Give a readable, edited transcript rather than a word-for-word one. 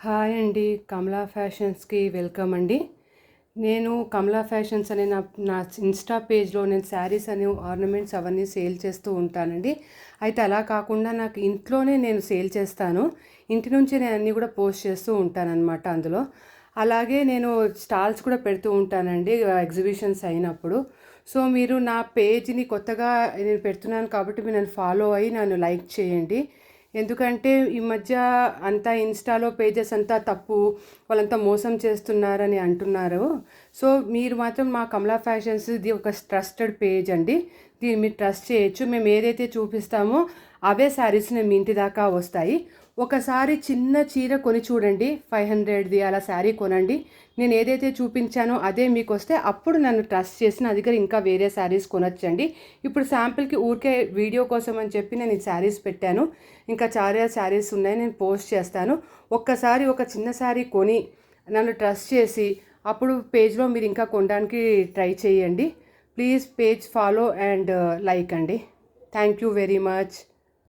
Hi అండి. కమలా ఫ్యాషన్స్‌కి welcome అండి. నేను కమలా ఫ్యాషన్స్ అనే నా ఇన్‌స్టా పేజ్‌లో నేను శారీస్ అని ఆర్నమెంట్స్ అవన్నీ సేల్ చేస్తూ ఉంటానండి. అయితే అలా కాకుండా నాకు ఇంట్లోనే నేను సేల్ చేస్తాను. ఇంటి నుంచే నేను అన్నీ కూడా పోస్ట్ చేస్తూ ఉంటానన్నమాట అందులో. అలాగే నేను స్టాల్స్ కూడా పెడుతూ ఉంటానండి ఎగ్జిబిషన్స్ అయినప్పుడు. సో, మీరు నా పేజ్‌ని కొత్తగా నేను పెడుతున్నాను కాబట్టి మీరు నన్ను ఫాలో అయ్యి నన్ను లైక్ చేయండి. ఎందుకంటే ఈ మధ్య అంతా ఇన్‌స్టాలో పేజెస్ అంతా తప్పు, వాళ్ళంతా మోసం చేస్తున్నారని అంటున్నారు. సో, మీరు మాత్రం మా కమలా ఫ్యాషన్స్ ఇది ఒక ట్రస్టెడ్ పేజ్ అండి. దీన్ని మీరు ట్రస్ట్ చేయొచ్చు. మేము ఏదైతే చూపిస్తామో అవే శారీస్ మీ ఇంటి దాకా వస్తాయి. ఒకసారి చిన్న చీర కొని చూడండి, 500ది అలా శారీ కొనండి. నేను ఏదైతే చూపించానో అదే మీకు వస్తే అప్పుడు నన్ను ట్రస్ట్ చేసి నా దగ్గర ఇంకా వేరే శారీస్ కొనొచ్చండి. ఇప్పుడు శాంపిల్కి ఊరికే వీడియో కోసం అని చెప్పి నేను ఈ శారీస్ పెట్టాను. ఇంకా చాలా శారీస్ ఉన్నాయి, నేను పోస్ట్ చేస్తాను. ఒక్కసారి ఒక చిన్న శారీ కొని నన్ను ట్రస్ట్ చేసి అప్పుడు పేజ్లో మీరు ఇంకా కొనడానికి ట్రై చేయండి. Please page follow and like అండి. Thank you very much.